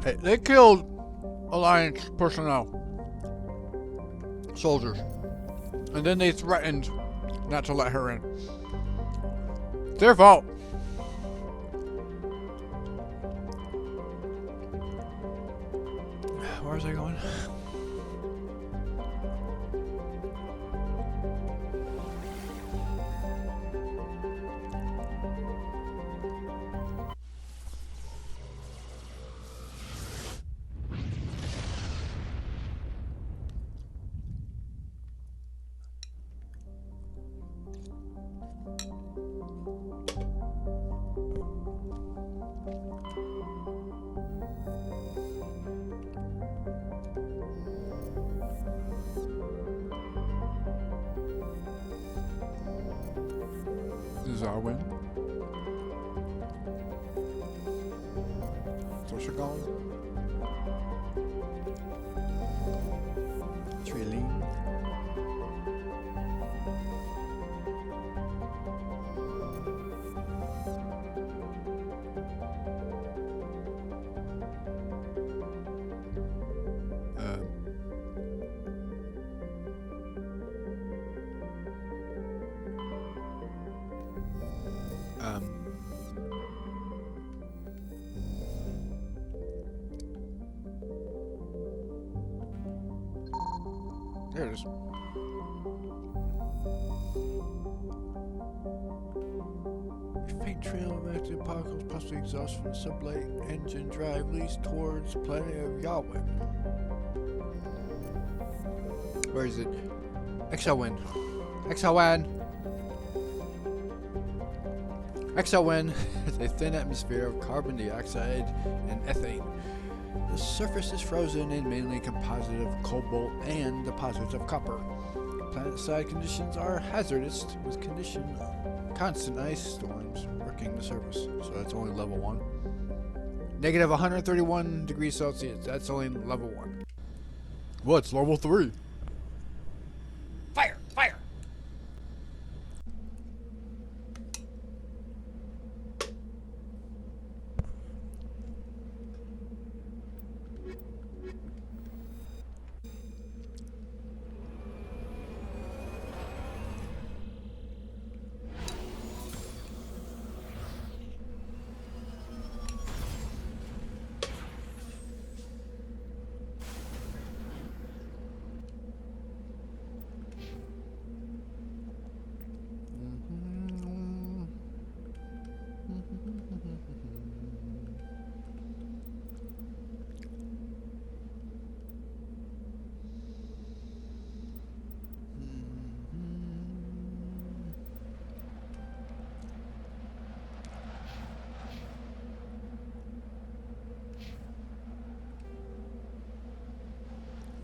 Hey, they killed Alliance personnel, soldiers, and then they threatened not to let her in. It's their fault. Where was I going? This is our win. That's what you're going. Trilling. There it is. A faint trail of active particles, possibly exhaust from the sublight engine drive, leads towards the planet of Yahweh. Where is it? XLWIN. XLWIN. XLWIN is a thin atmosphere of carbon dioxide and ethane. The surface is frozen and mainly composite of cobalt and deposits of copper. Planet-side conditions are hazardous with constant ice storms wrecking the surface. So that's only level 1. Negative 131 degrees Celsius. That's only level 1. What's level 3? Fire! Fire!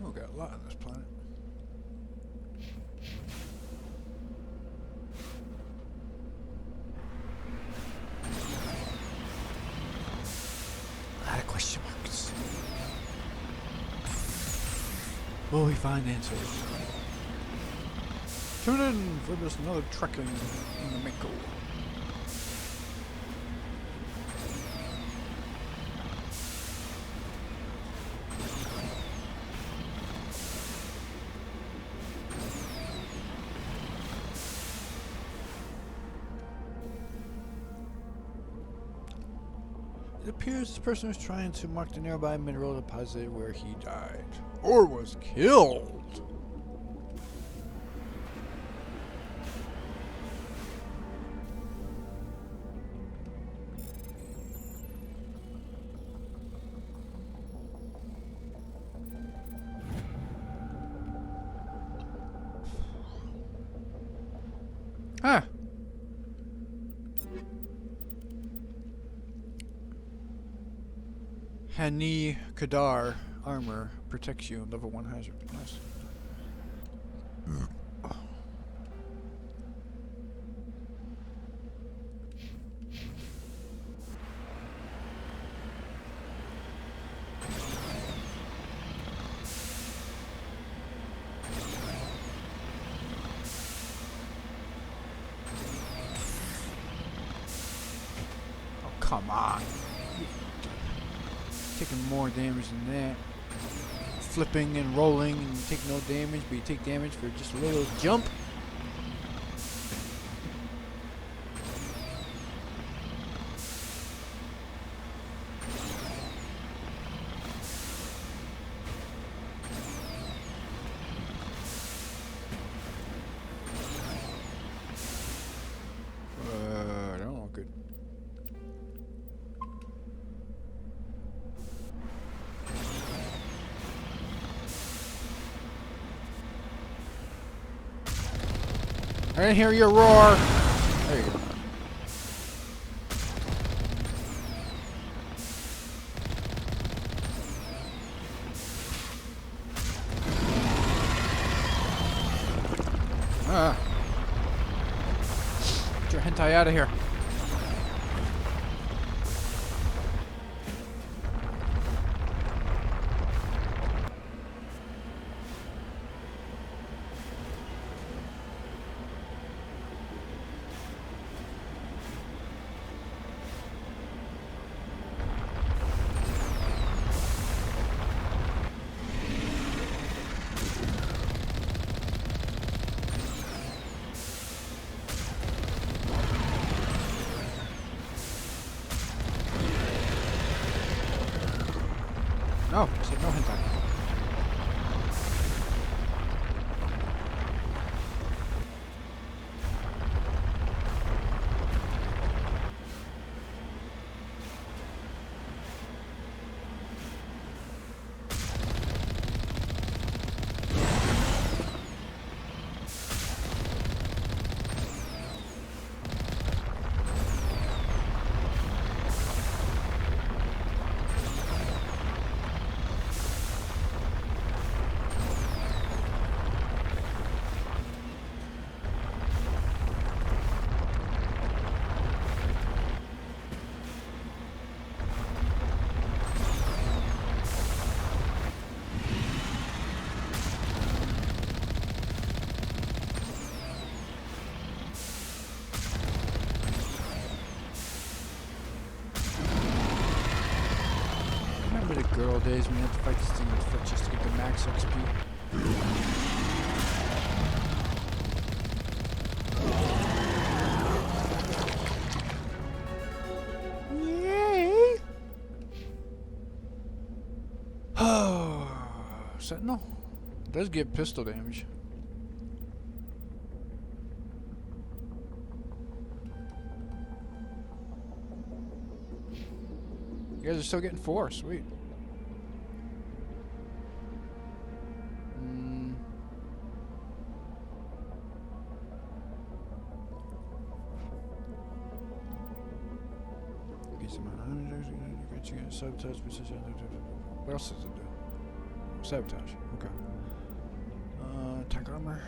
Oh, got a lot on this planet. A lot of question marks. Will we find answers? Tune in for this another trekking in the Mako. It appears this person was trying to mark the nearby mineral deposit where he died. Or was killed. Huh. Hani Kadar armor protects you, level 1 hazard. Nice. Oh, come on. taking more damage than that. Flipping and rolling and you take no damage, but you take damage for just a little jump. I don't know, good. I didn't hear your roar. There you go. Get your hentai out of here. No, I said no hentai. Remember the good old days when you had to fight this thing with foot just to get the max XP? Yay! Oh, Sentinel does give pistol damage. You guys are still getting 4, sweet. Sabotage position. What else does it do? Sabotage. Okay. Attack armor.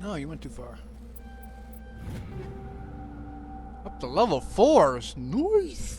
No, you went too far. Up to level 4s. Nice.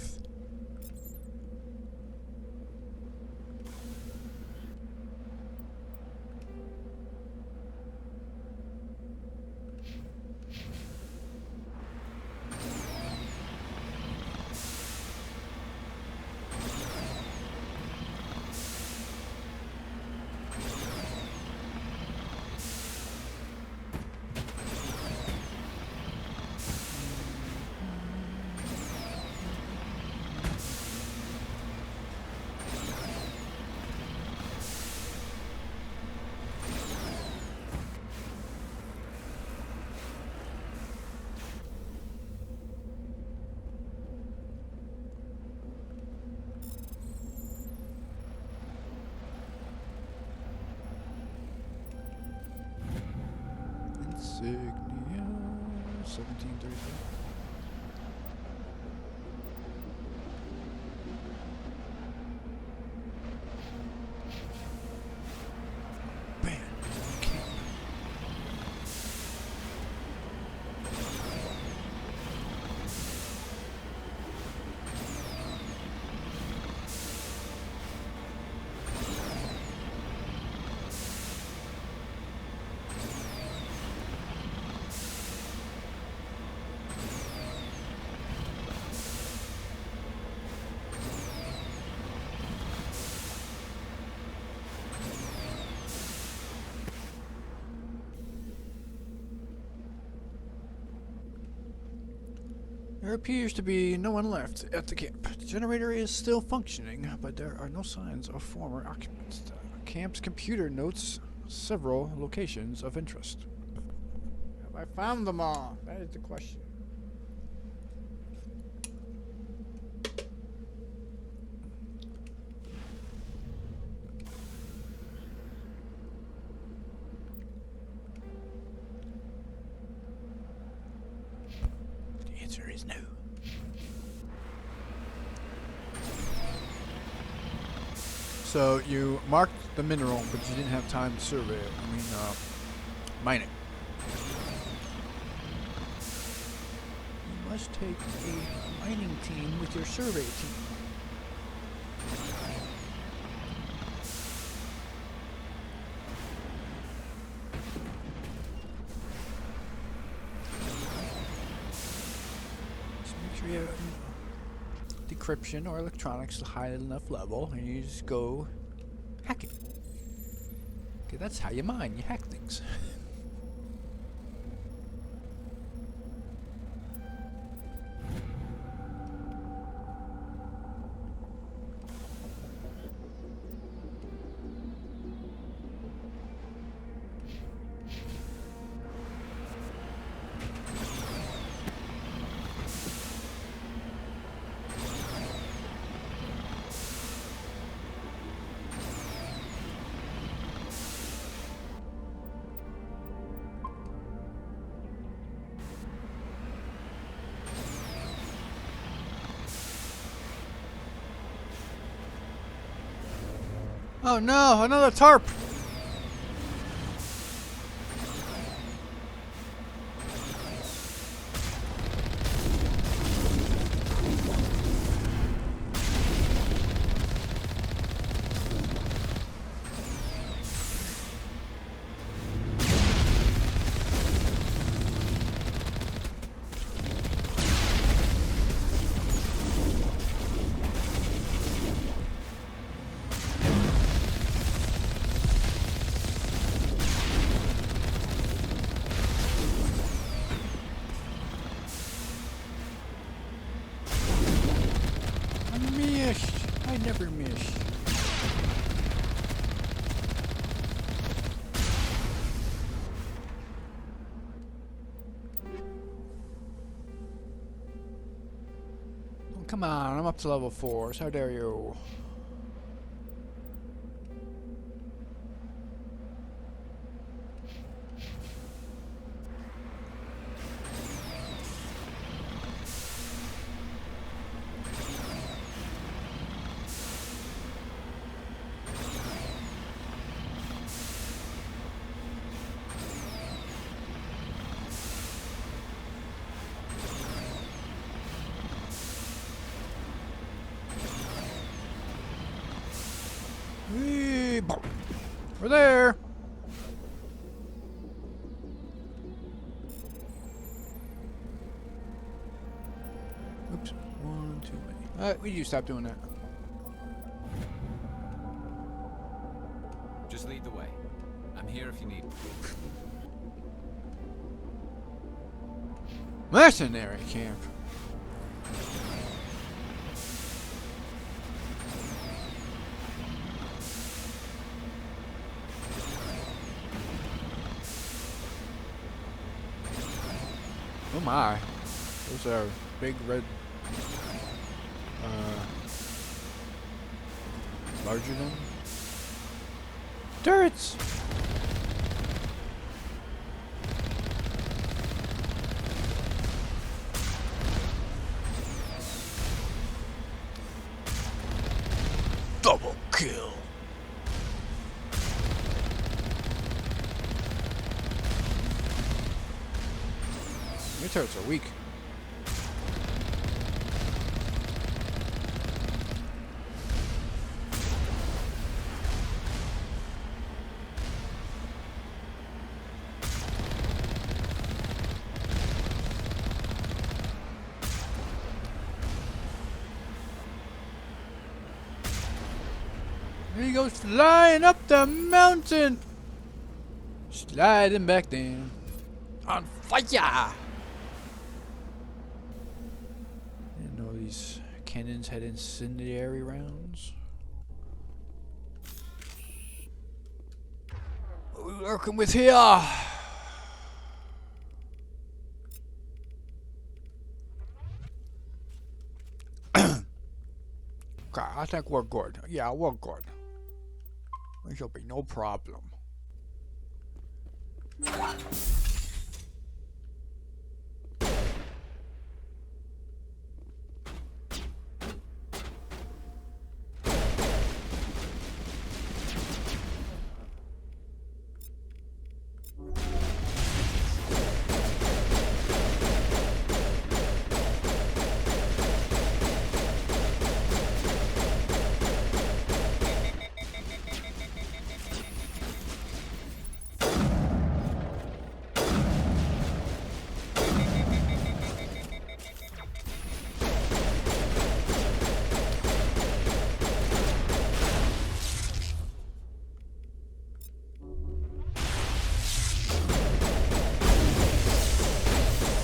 Insignia 1734. There appears to be no one left at the camp. The generator is still functioning, but there are no signs of former occupants. The camp's computer notes several locations of interest. Have I found them all? That is the question. The answer is no. So you marked the mineral, but you didn't have time to survey it. I mean, mine it. You must take a mining team with your survey team. Just make sure you have decryption or electronics to high enough level, and you just go hack it. Okay, that's how you mine. You hack things. Oh no, another tarp! I never miss. Oh, come on, I'm up to level 4, so how dare you? We're there! Oops, one too many. Alright, we need to stop doing that. Just lead the way. I'm here if you need me. Mercenary camp. Oh my, those are big red, larger than turrets. Double kill. Your turrets are weak. There he goes flying up the mountain. Sliding back down. On fire! cannons had incendiary rounds. What are we working with here? Okay, I think we're good. Yeah, we're good. There should be no problem.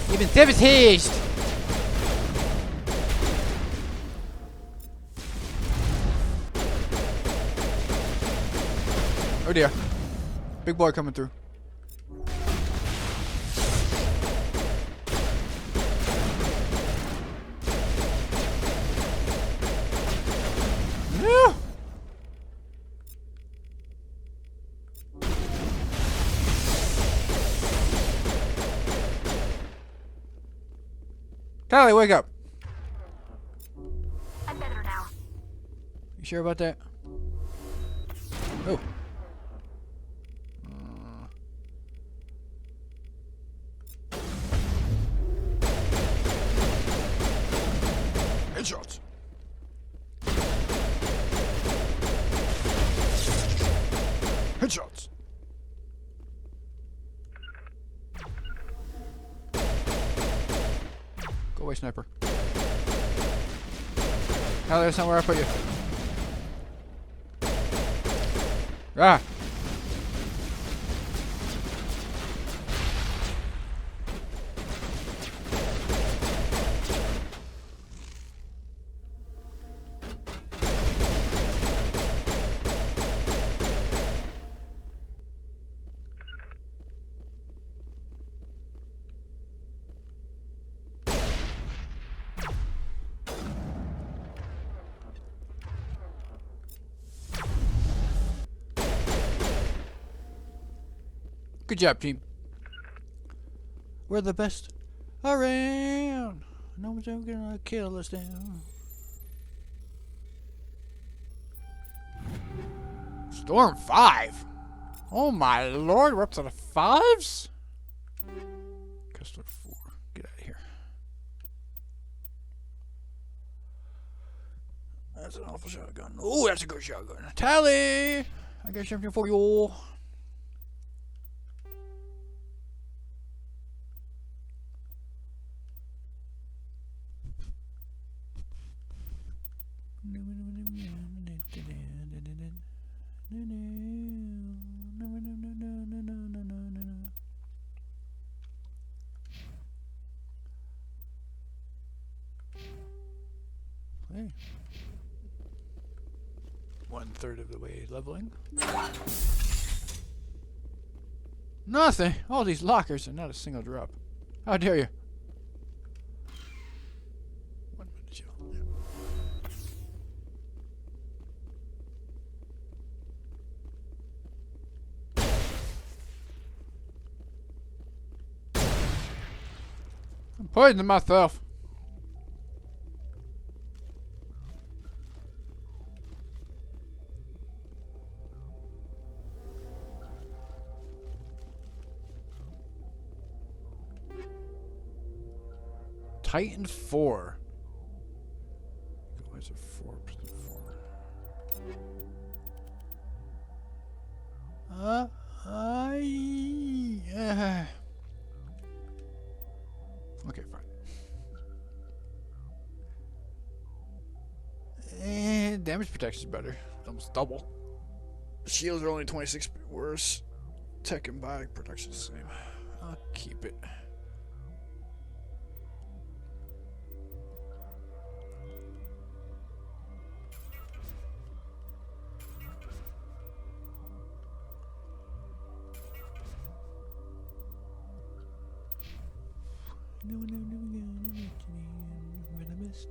You've been sabotaged! Oh dear. Big boy coming through. No! Tally, wake up. I'm better now. You sure about that? Oh. Headshots. Headshots. Go away, sniper. Hell, that's not where I put you. Ah! Good job, team. We're the best around. No one's ever gonna kill us down. Storm 5? Oh my lord, we're up to the 5s? Customer 4. Get out of here. That's an awful shotgun. Oh, that's a good shotgun. Tally! I got something for you. Hey. 1/3 of the way leveling. Nothing. All these lockers and not a single drop. How dare you? 1 minute, chill. Yeah. I'm poisoning myself. Titan 4. Why is it 4 plus 4? Okay, fine. And damage protection is better. Almost double. Shields are only 26 worse. Tech and body protection is the same. I'll keep it. No one ever gonna let me in. We're the best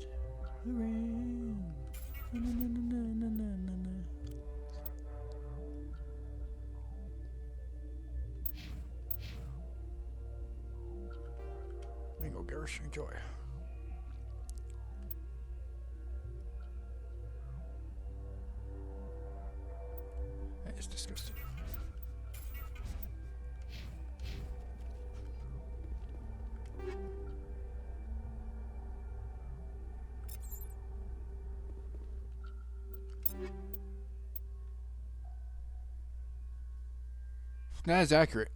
around. Na, na, na, na, na, na, na. There you go, Garrus. Enjoy. That is disgusting. Not as accurate.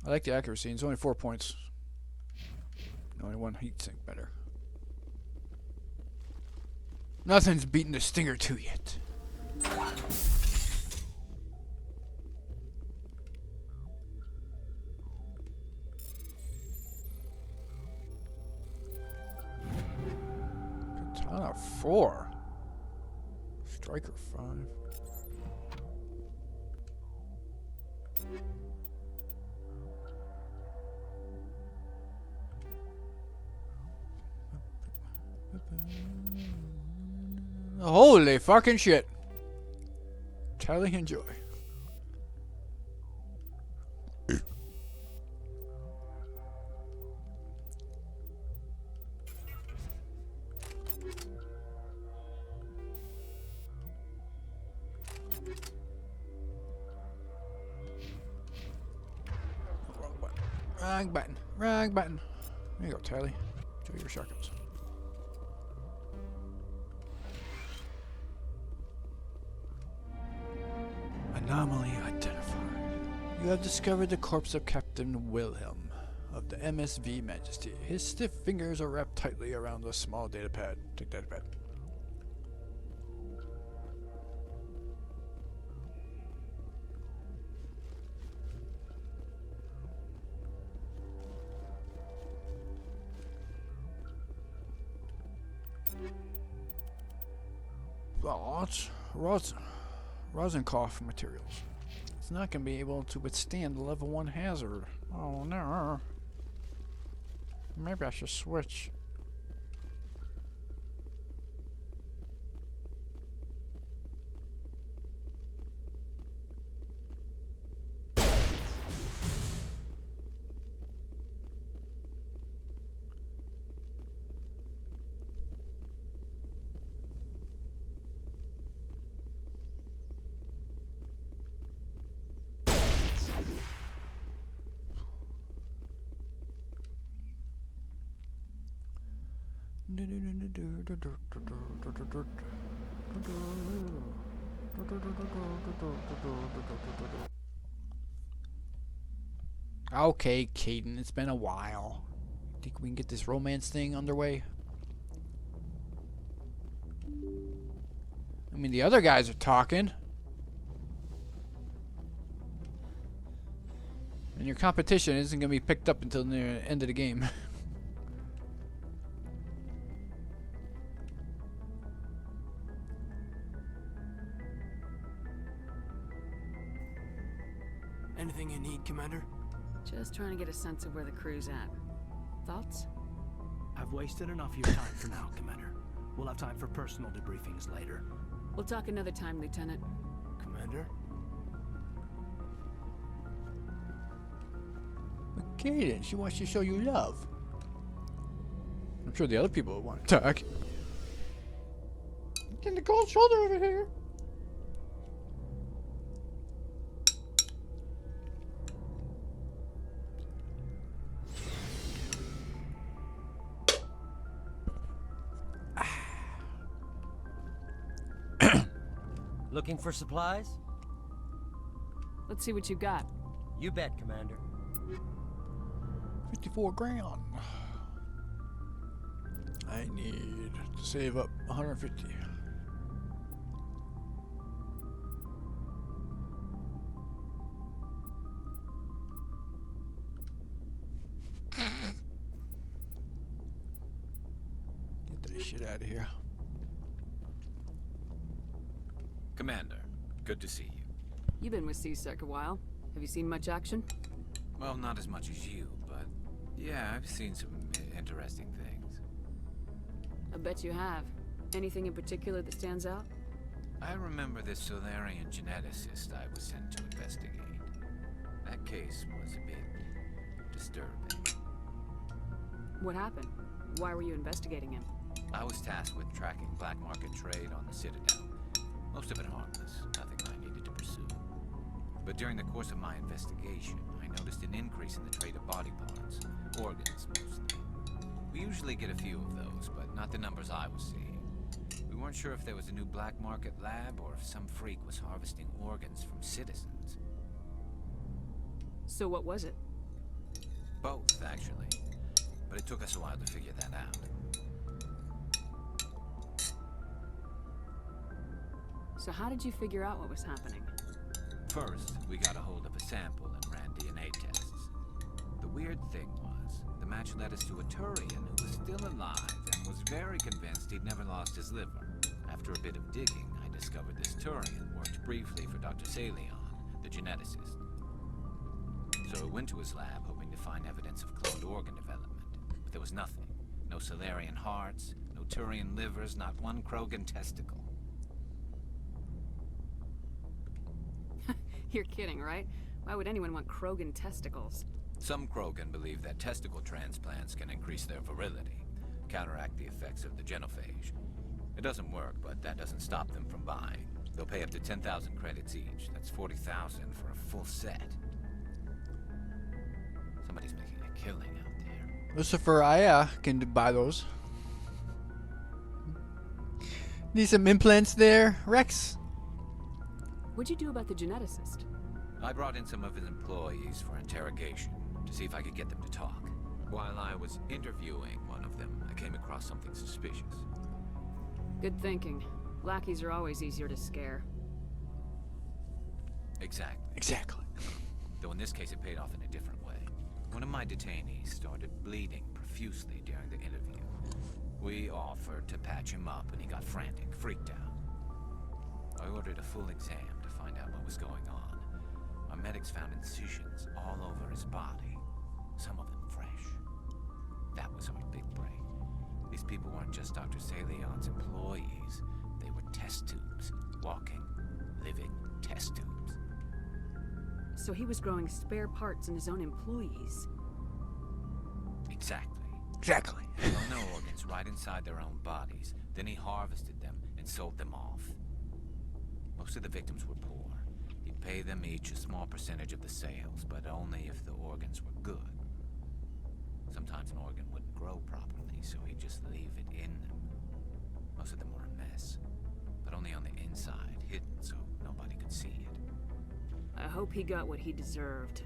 I like the accuracy. It's only 4 points. Only one heat sink better. Nothing's beaten the Stinger 2 yet. Katana 4. Striker 5. Holy fucking shit. Tally, enjoy. Wrong button. Wrong button. There you go, Tally. Enjoy your shotguns. Anomaly identified. You have discovered the corpse of Captain Wilhelm of the MSV Majesty. His stiff fingers are wrapped tightly around a small data pad. Take data pad. Rosenkopf materials. It's not going to be able to withstand the level 1 hazard. Oh no. Maybe I should switch. Okay, Caden, it's been a while. Think we can get this romance thing underway? I mean, the other guys are talking. And your competition isn't going to be picked up until near the end of the game. Anything you need, Commander? Just trying to get a sense of where the crew's at. Thoughts? I've wasted enough of your time for now, Commander. We'll have time for personal debriefings later. We'll talk another time, Lieutenant. Commander? But Caden, she wants to show you love. I'm sure the other people would want to talk. Getting the cold shoulder over here. Looking for supplies? Let's see what you got. You bet, Commander. 54 grand. I need to save up 150. Get that shit out of here. Commander, good to see you. You've been with C-Sec a while. Have you seen much action? Well, not as much as you, but yeah, I've seen some interesting things. I bet you have. Anything in particular that stands out? I remember this Solarian geneticist I was sent to investigate. That case was a bit disturbing. What happened? Why were you investigating him? I was tasked with tracking black market trade on the Citadel. Most of it harmless, nothing I needed to pursue. But during the course of my investigation, I noticed an increase in the trade of body parts, organs mostly. We usually get a few of those, but not the numbers I was seeing. We weren't sure if there was a new black market lab or if some freak was harvesting organs from citizens. So what was it? Both, actually. But it took us a while to figure that out. So how did you figure out what was happening? First, we got a hold of a sample and ran DNA tests. The weird thing was, the match led us to a Turian who was still alive and was very convinced he'd never lost his liver. After a bit of digging, I discovered this Turian worked briefly for Dr. Salion, the geneticist. So I went to his lab hoping to find evidence of cloned organ development. But there was nothing. No Solarian hearts, no Turian livers, not one Krogan testicle. You're kidding, right? Why would anyone want Krogan testicles? Some Krogan believe that testicle transplants can increase their virility, counteract the effects of the genophage. It doesn't work, but that doesn't stop them from buying. They'll pay up to 10,000 credits each. That's 40,000 for a full set. Somebody's making a killing out there. Lucifer, I can buy those. Need some implants there, Wrex? What'd you do about the geneticist? I brought in some of his employees for interrogation to see if I could get them to talk. While I was interviewing one of them, I came across something suspicious. Good thinking. Lackeys are always easier to scare. Exactly. Though in this case it paid off in a different way. One of my detainees started bleeding profusely during the interview. We offered to patch him up and he got frantic, freaked out. I ordered a full exam to find out what was going on. Our medics found incisions all over his body, some of them fresh. That was our big break. These people weren't just Dr. Salion's employees. They were test tubes. Walking, living test tubes. So he was growing spare parts in his own employees. Exactly. Exactly. Grown their organs right inside their own bodies. Then he harvested them and sold them off. Most of the victims were poor. He'd pay them each a small percentage of the sales, but only if the organs were good. Sometimes an organ wouldn't grow properly, so he'd just leave it in them. Most of them were a mess, but only on the inside, hidden so nobody could see it. I hope he got what he deserved.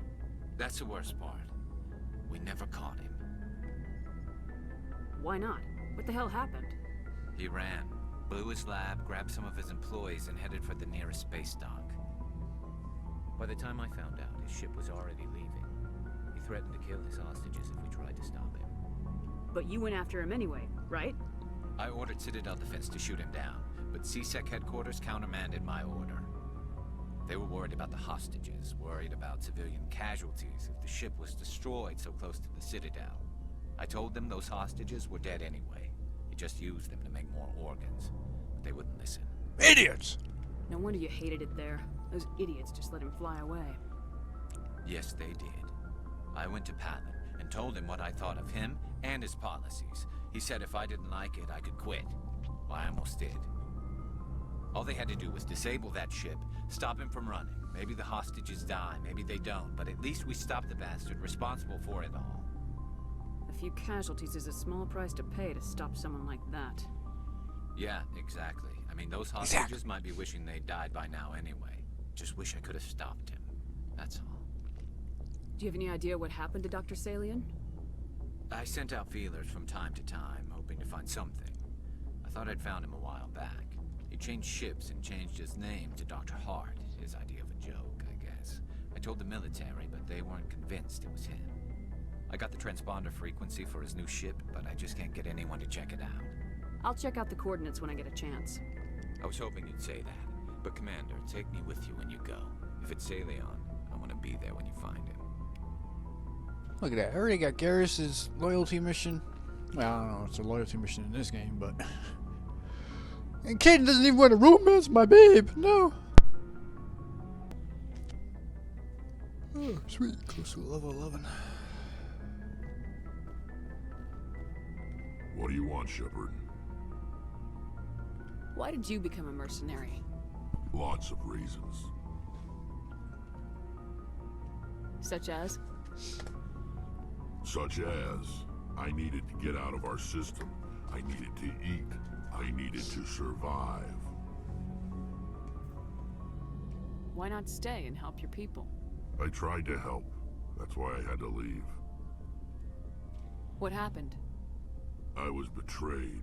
That's the worst part. We never caught him. Why not? What the hell happened? He ran, blew his lab, grabbed some of his employees, and headed for the nearest space dock. By the time I found out, his ship was already leaving. He threatened to kill his hostages if we tried to stop him. But you went after him anyway, right? I ordered Citadel Defense to shoot him down, but CSEC headquarters countermanded my order. They were worried about the hostages, worried about civilian casualties if the ship was destroyed so close to the Citadel. I told them those hostages were dead anyway. He just used them to make more organs, but they wouldn't listen. Idiots! No wonder you hated it there. Those idiots just let him fly away. Yes, they did. I went to Palin and told him what I thought of him and his policies. He said if I didn't like it, I could quit. Well, I almost did. All they had to do was disable that ship, stop him from running. Maybe the hostages die, maybe they don't, but at least we stopped the bastard responsible for it all. A few casualties is a small price to pay to stop someone like that. Yeah, exactly. I mean, those hostages might be wishing they'd died by now anyway. Just wish I could have stopped him. That's all. Do you have any idea what happened to Dr. Salion? I sent out feelers from time to time, hoping to find something. I thought I'd found him a while back. He changed ships and changed his name to Dr. Hart, his idea of a joke, I guess. I told the military, but they weren't convinced it was him. I got the transponder frequency for his new ship, but I just can't get anyone to check it out. I'll check out the coordinates when I get a chance. I was hoping you'd say that, but Commander, take me with you when you go. If it's Salion, I want to be there when you find him. Look at that. I already got Garrus's loyalty mission. Well, I don't know. It's a loyalty mission in this game, but. And Caden doesn't even want to romance my babe. No. Oh, sweet. Close to level 11. What do you want, Shepard? Why did you become a mercenary? Lots of reasons. Such as? Such as, I needed to get out of our system. I needed to eat. I needed to survive. Why not stay and help your people? I tried to help. That's why I had to leave. What happened? I was betrayed.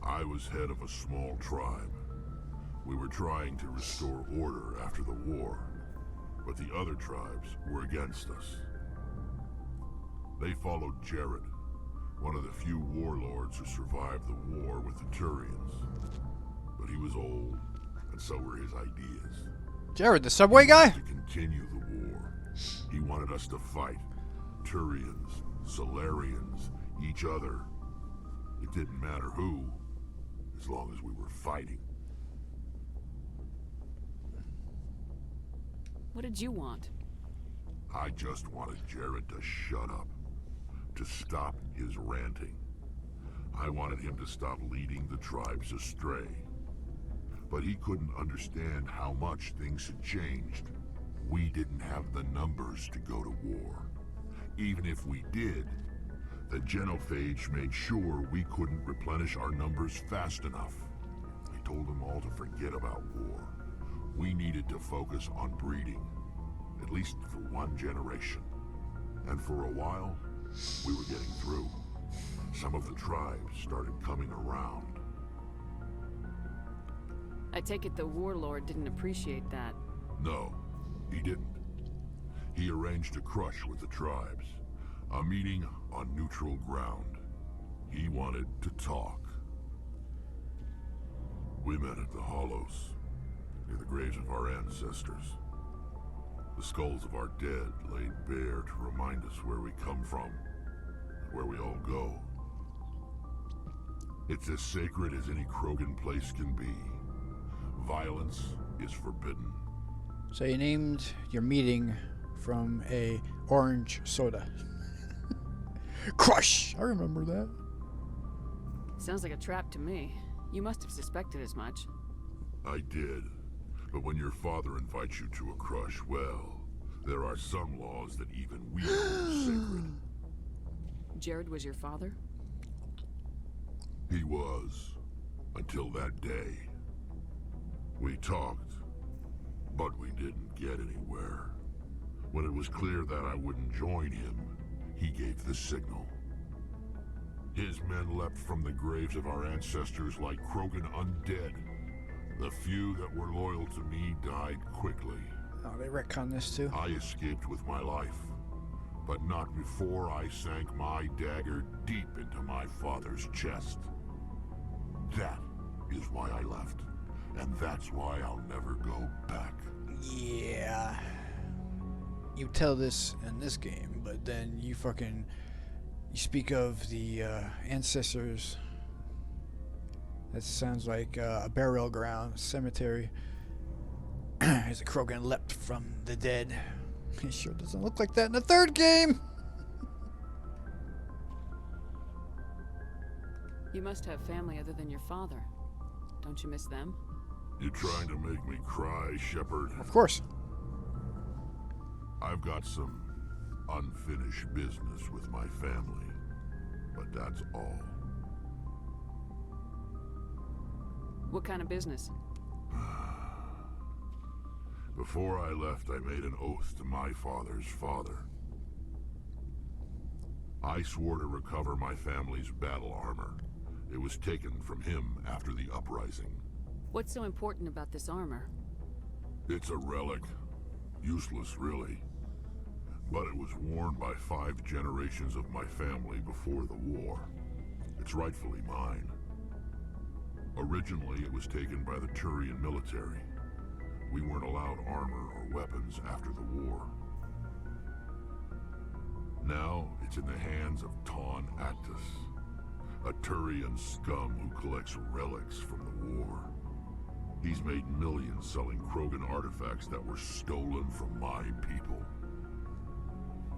I was head of a small tribe. We were trying to restore order after the war, but the other tribes were against us. They followed Jared, one of the few warlords who survived the war with the Turians. But he was old, and so were his ideas. Jared, the subway guy? To continue the war. He wanted us to fight. Turians, Solarians, each other. It didn't matter who, as long as we were fighting. What did you want? I just wanted Jared to shut up. To stop his ranting. I wanted him to stop leading the tribes astray. But he couldn't understand how much things had changed. We didn't have the numbers to go to war. Even if we did, the genophage made sure we couldn't replenish our numbers fast enough. I told them all to forget about war. We needed to focus on breeding, at least for one generation. And for a while, we were getting through. Some of the tribes started coming around. I take it the warlord didn't appreciate that. No, he didn't. He arranged a crush with the tribes. A meeting on neutral ground. He wanted to talk. We met at the Hollows, near the graves of our ancestors. The skulls of our dead laid bare to remind us where we come from, and where we all go. It's as sacred as any Krogan place can be. Violence is forbidden. So you named your meeting from a orange soda. Crush! I remember that. Sounds like a trap to me. You must have suspected as much. I did. But when your father invites you to a crush, well, there are some laws that even we hold sacred. Jared was your father? He was. Until that day. We talked, but we didn't get anywhere. When it was clear that I wouldn't join him, he gave the signal. His men leapt from the graves of our ancestors like Krogan undead. The few that were loyal to me died quickly. Oh, they retcon this too. I escaped with my life, but not before I sank my dagger deep into my father's chest. That is why I left, and that's why I'll never go back. Yeah. You tell this in this game, but then you speak of the ancestors. That sounds like a burial ground, cemetery. As a Krogan leapt from the dead. It sure doesn't look like that in the third game. You must have family other than your father. Don't you miss them? You trying to make me cry, Shepard? Of course. I've got some unfinished business with my family, but that's all. What kind of business? Before I left, I made an oath to my father's father. I swore to recover my family's battle armor. It was taken from him after the uprising. What's so important about this armor? It's a relic. Useless, really. But it was worn by 5 generations of my family before the war. It's rightfully mine. Originally, it was taken by the Turian military. We weren't allowed armor or weapons after the war. Now, it's in the hands of Cactus, a Turian scum who collects relics from the war. He's made millions selling Krogan artifacts that were stolen from my people.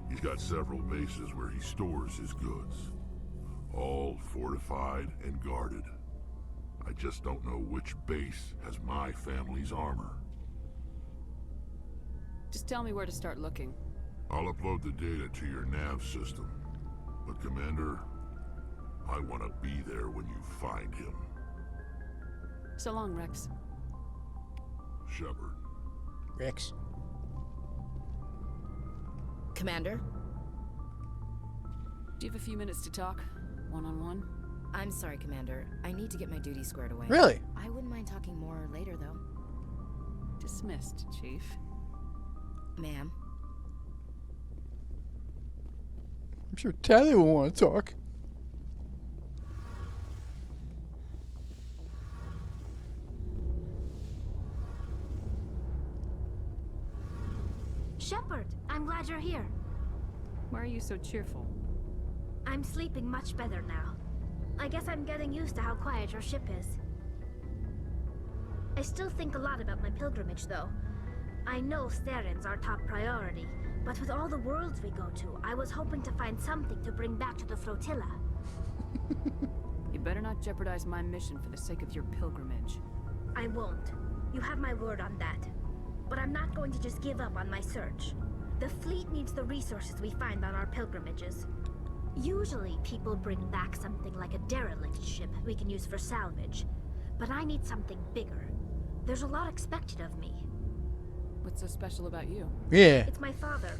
He's got several bases where he stores his goods, all fortified and guarded. I just don't know which base has my family's armor. Just tell me where to start looking. I'll upload the data to your nav system. But Commander, I want to be there when you find him. So long, Wrex. Shepard. Wrex. Commander? Do you have a few minutes to talk? One-on-one? I'm sorry, Commander. I need to get my duties squared away. Really? I wouldn't mind talking more later, though. Dismissed, Chief. Ma'am. I'm sure Tally will want to talk. Shepard, I'm glad you're here. Why are you so cheerful? I'm sleeping much better now. I guess I'm getting used to how quiet your ship is. I still think a lot about my pilgrimage, though. I know Saren's our top priority, but with all the worlds we go to, I was hoping to find something to bring back to the flotilla. You better not jeopardize my mission for the sake of your pilgrimage. I won't. You have my word on that. But I'm not going to just give up on my search. The fleet needs the resources we find on our pilgrimages. Usually, people bring back something like a derelict ship we can use for salvage. But I need something bigger. There's a lot expected of me. What's so special about you? Yeah. It's my father.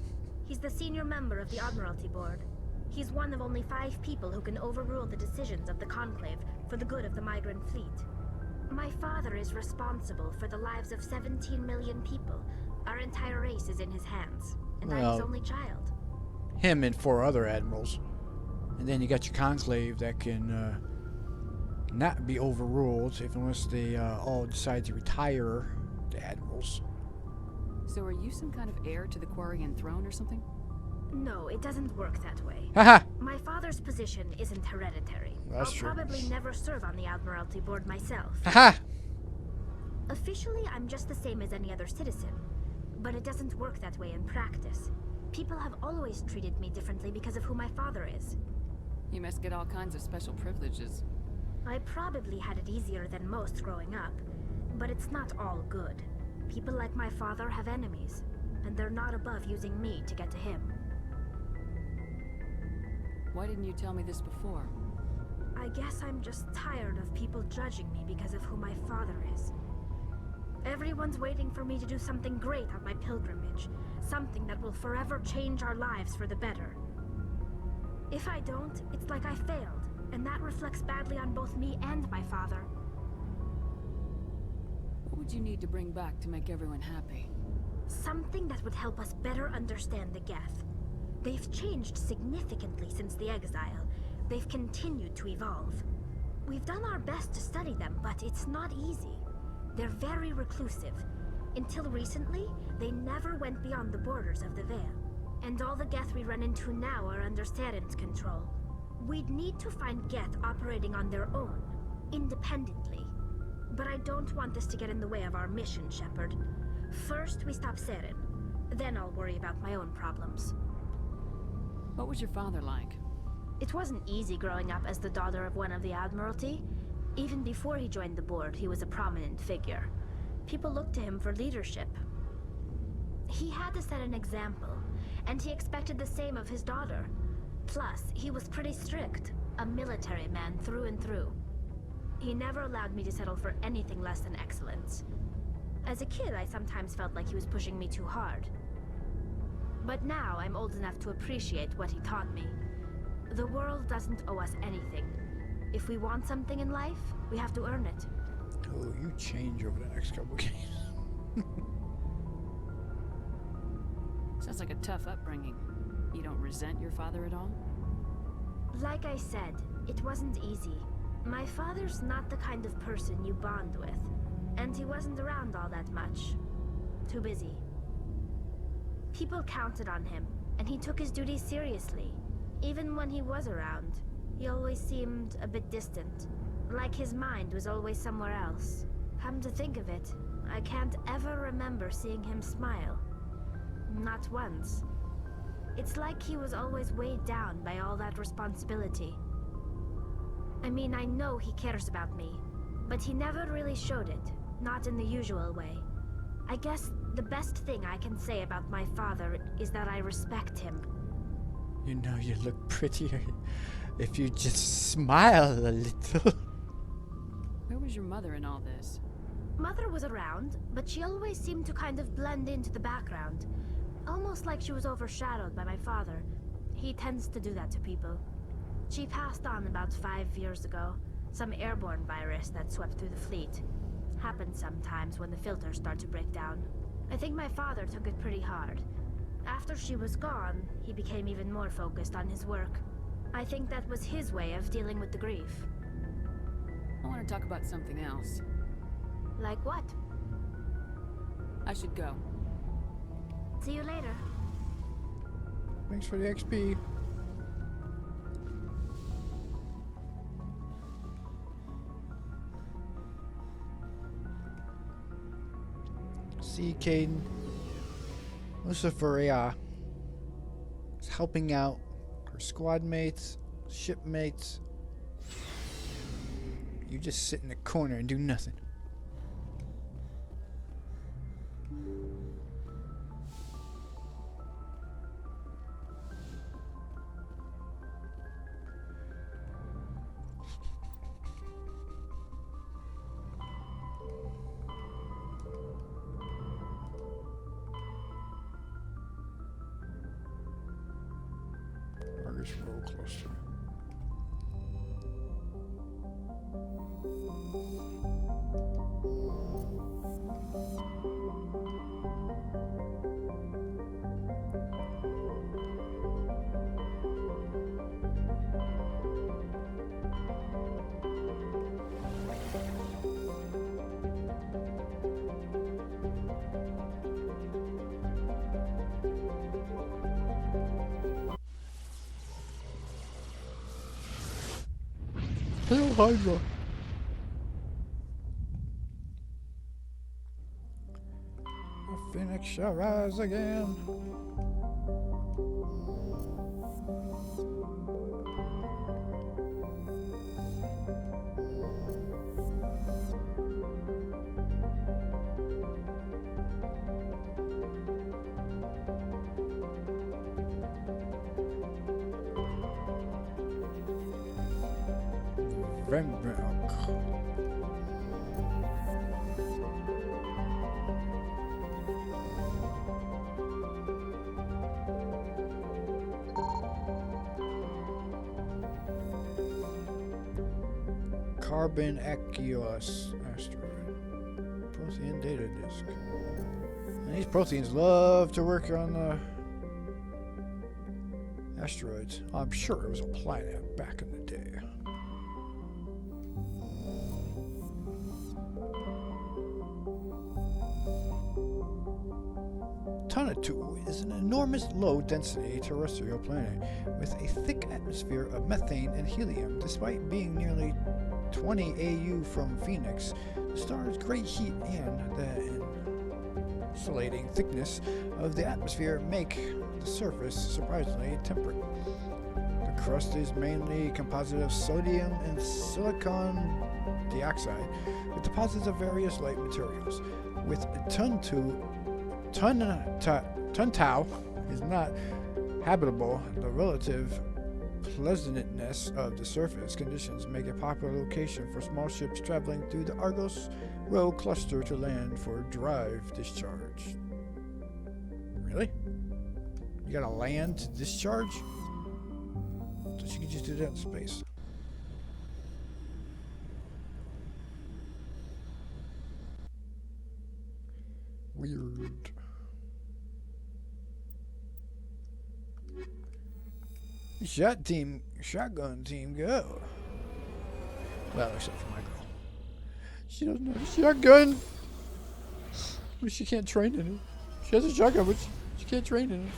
He's the senior member of the Admiralty Board. He's one of only 5 people who can overrule the decisions of the Conclave for the good of the migrant fleet. My father is responsible for the lives of 17 million people. Our entire race is in his hands, and I'm his only child. Him and 4 other admirals. And then you got your conclave that can not be overruled unless they all decide to retire the admirals. So are you some kind of heir to the Quarian throne or something? No, it doesn't work that way. Haha! My father's position isn't hereditary. That's I'll true. probably never serve on the Admiralty Board myself. Haha! Officially, I'm just the same as any other citizen. But it doesn't work that way in practice. People have always treated me differently because of who my father is. You must get all kinds of special privileges. I probably had it easier than most growing up, but it's not all good. People like my father have enemies, and they're not above using me to get to him. Why didn't you tell me this before? I guess I'm just tired of people judging me because of who my father is. Everyone's waiting for me to do something great on my pilgrimage, something that will forever change our lives for the better. If I don't, it's like I failed, and that reflects badly on both me and my father. What would you need to bring back to make everyone happy? Something that would help us better understand the Geth. They've changed significantly since the exile. They've continued to evolve. We've done our best to study them, but it's not easy. They're very reclusive. Until recently, they never went beyond the borders of the Veil. And all the Geth we run into now are under Saren's control. We'd need to find Geth operating on their own, independently. But I don't want this to get in the way of our mission, Shepard. First, we stop Saren. Then I'll worry about my own problems. What was your father like? It wasn't easy growing up as the daughter of one of the Admiralty. Even before he joined the board, he was a prominent figure. People looked to him for leadership. He had to set an example, and he expected the same of his daughter. Plus, he was pretty strict, a military man through and through. He never allowed me to settle for anything less than excellence. As a kid, I sometimes felt like he was pushing me too hard. But now I'm old enough to appreciate what he taught me. The world doesn't owe us anything. If we want something in life, we have to earn it. Oh, you change over the next couple games. Sounds like a tough upbringing. You don't resent your father at all? Like I said, it wasn't easy. My father's not the kind of person you bond with, and he wasn't around all that much. Too busy. People counted on him, and he took his duties seriously, even when he was around. He always seemed a bit distant, like his mind was always somewhere else. Come to think of it, I can't ever remember seeing him smile. Not once. It's like he was always weighed down by all that responsibility. I mean, I know he cares about me, but he never really showed it, not in the usual way. I guess the best thing I can say about my father is that I respect him. You know you look prettier if you just smile a little. Where was your mother in all this? Mother was around, but she always seemed to kind of blend into the background. Almost like she was overshadowed by my father. He tends to do that to people. She passed on about 5 years ago. Some airborne virus that swept through the fleet. Happens sometimes when the filters start to break down. I think my father took it pretty hard. After she was gone, he became even more focused on his work. I think that was his way of dealing with the grief. I want to talk about something else. Like what? I should go. See you later. Thanks for the XP. See, Caden. Lucifer is helping out her squad mates, shipmates. You just sit in the corner and do nothing. Argus roll cluster. Hello, Hydra. The phoenix shall rise again. Rembrandt. Carbon Aqueous asteroid. Protein data disk. And these proteins love to work on the asteroids. I'm sure it was a planet back in the day. Tanatu is an enormous low-density terrestrial planet with a thick atmosphere of methane and helium. Despite being nearly 20 AU from Phoenix, the star's great heat and the insulating thickness of the atmosphere make the surface surprisingly temperate. The crust is mainly composite of sodium and silicon dioxide with deposits of various light materials. With Tuntau is not habitable. The relative pleasantness of the surface conditions make a popular location for small ships traveling through the Argos Row cluster to land for drive discharge. Really? You gotta land to discharge? So you could just do that in space. Weird. Shotgun team, go. Well, except for my girl. She doesn't have a shotgun. But she can't train in it. She has a shotgun, but she can't train in it.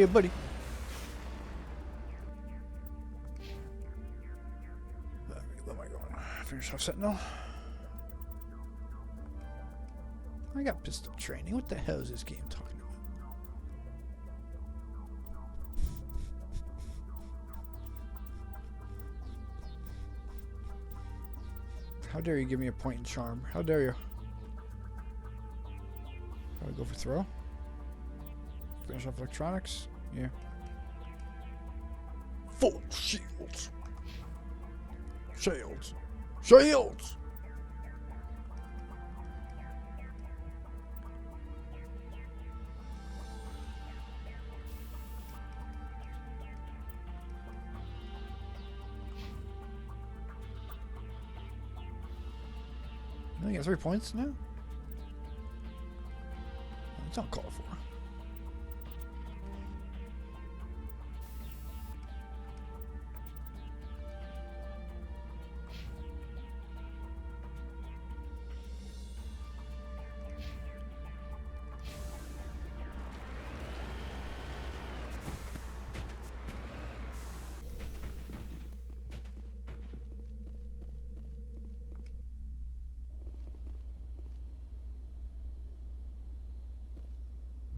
Yeah, buddy. Where am I going? FemShep Sentinel. I got pistol training. What the hell is this game talking about? How dare you give me a point in charm? How dare you? How do I go for throw? Finish off electronics? Yeah. Full shields. Shields. Shields! I think I got 3 points now. It's not called for.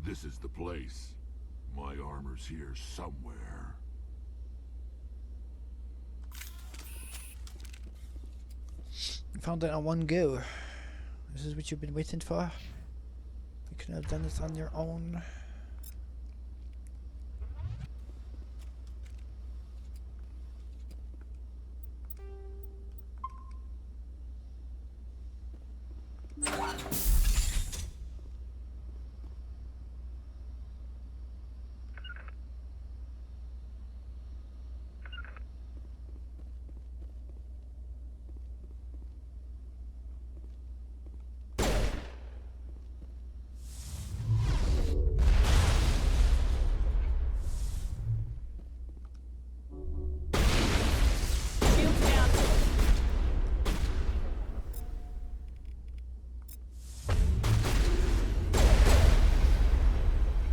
This is the place. My armor's here somewhere. You found it on one go. This is what you've been waiting for? You couldn't have done this on your own.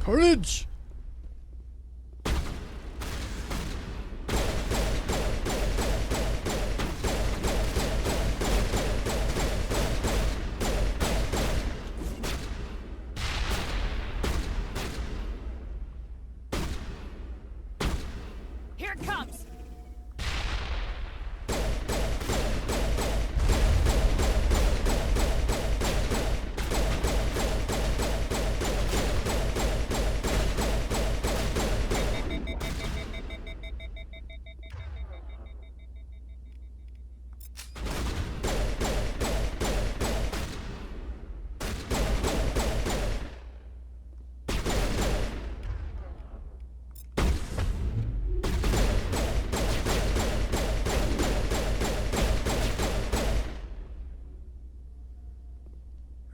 Courage! Here it comes!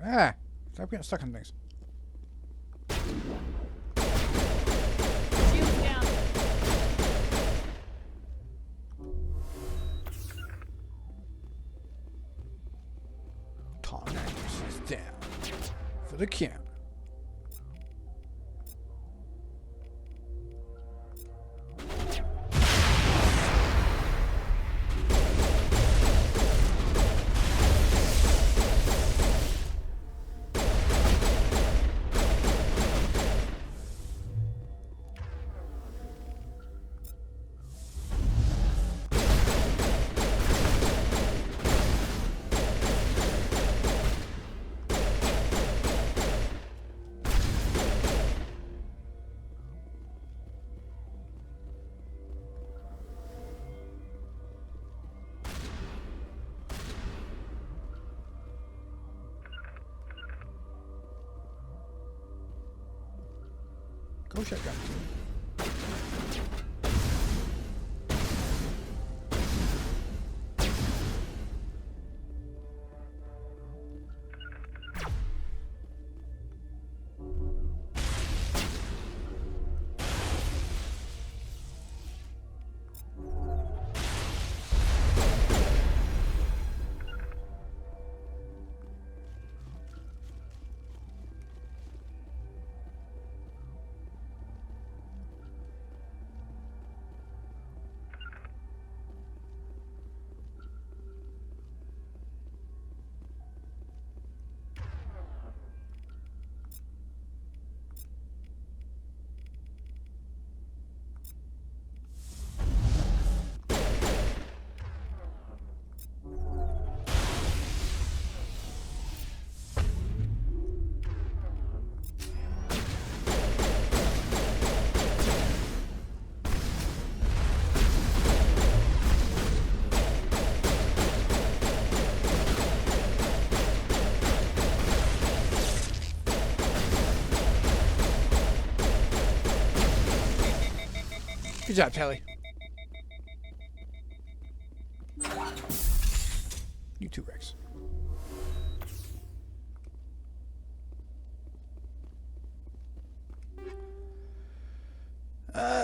Ah! Stop getting stuck on things. Shields down. Tom Hanks is down for the count. Go shotgun. Good job, Tally. You too, Wrex.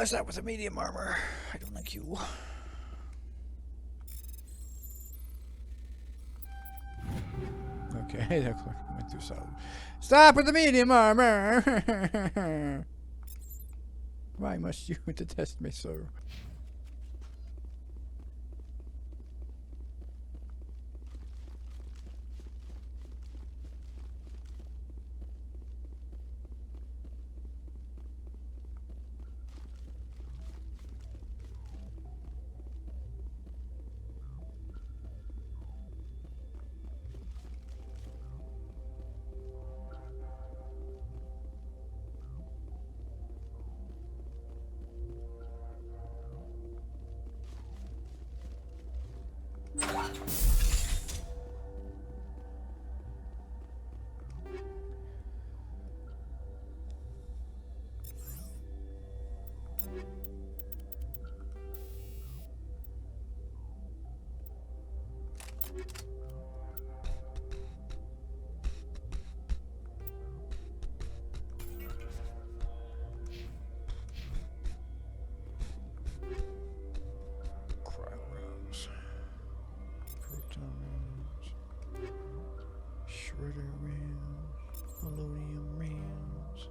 Start with a medium armor. I don't like you. Okay, that went through solid. Stop with the medium armor! Why must you detest me so? Shredder rounds, polonium rounds,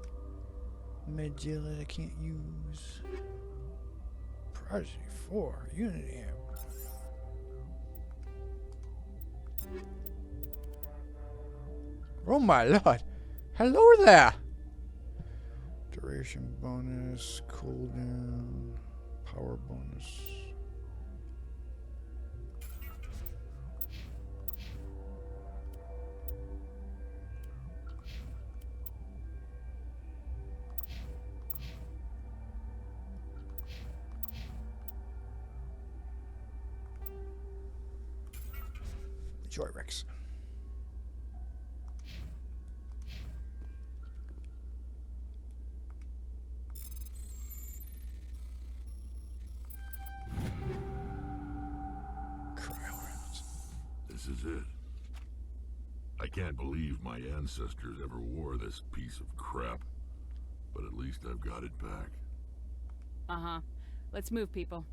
Medjilla that I can't use. Prodigy 4, unit amp. Oh my lord! Hello there! Duration bonus, cooldown, power bonus. Enjoy, Wrex. This is it. I can't believe my ancestors ever wore this piece of crap. But at least I've got it back. Uh-huh. Let's move, people.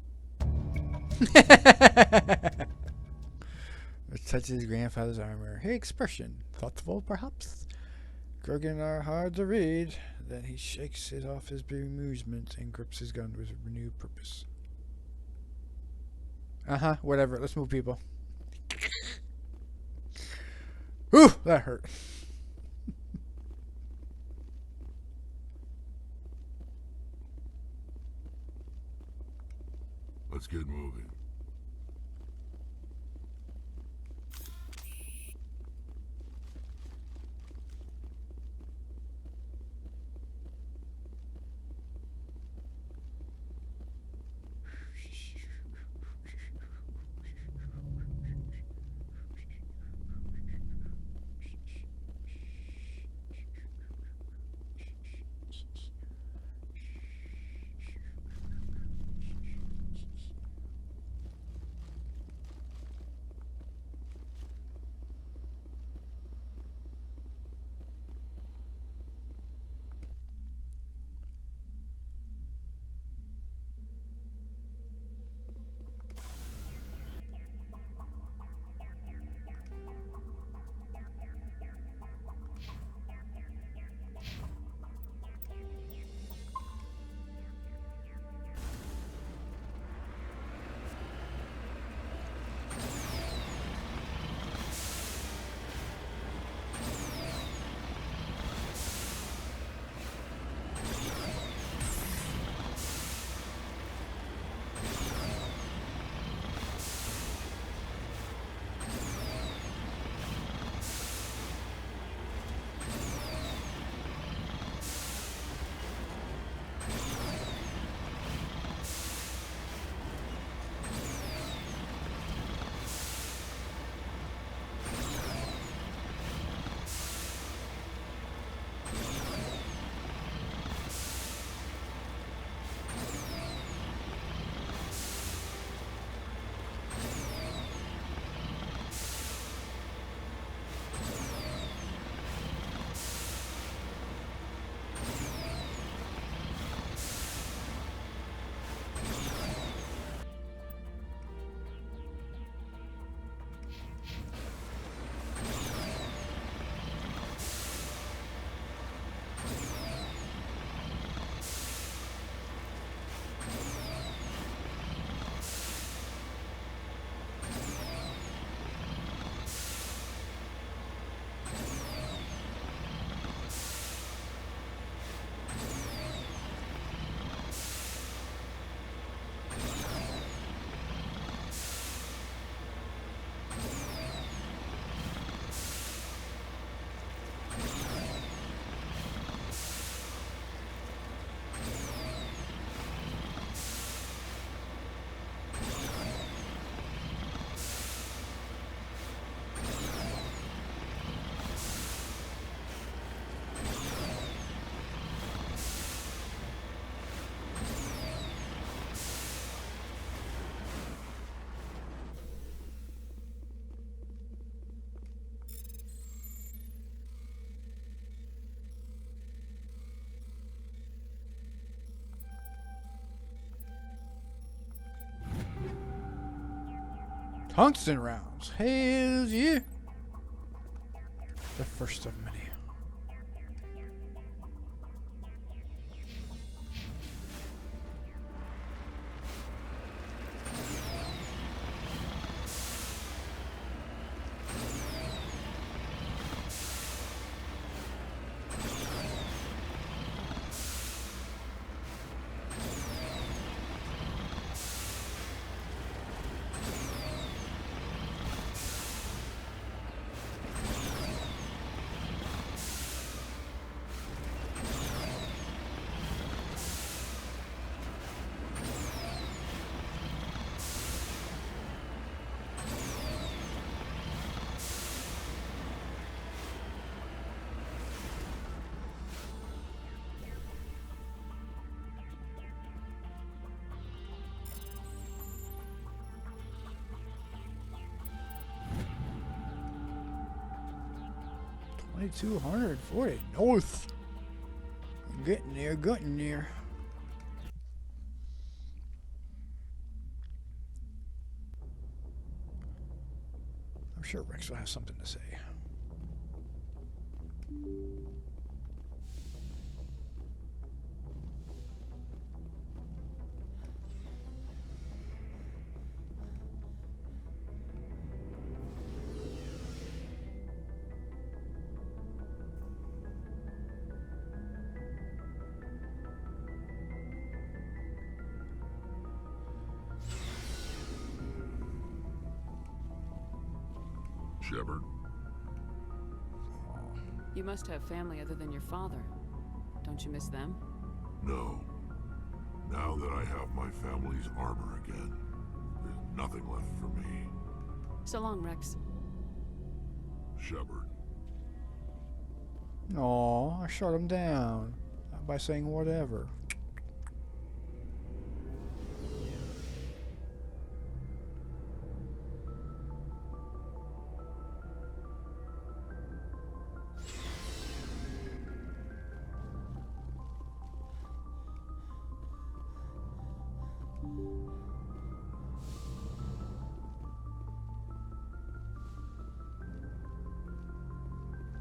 Let's touch his grandfather's armor. Hey, expression. Thoughtful, perhaps? Grogan are hard to read. Then he shakes it off his bemusement and grips his gun with renewed purpose. Uh-huh, whatever. Let's move, people. Whew, that hurt. Let's get moving. Tungsten rounds. Hells yeah. The first of many. $2,240 north. Getting there, getting there. I'm sure Wrex will have something to say. Shepard? You must have family other than your father. Don't you miss them? No. Now that I have my family's armor again, there's nothing left for me. So long, Wrex. Shepard. Aw, I shut him down by saying whatever.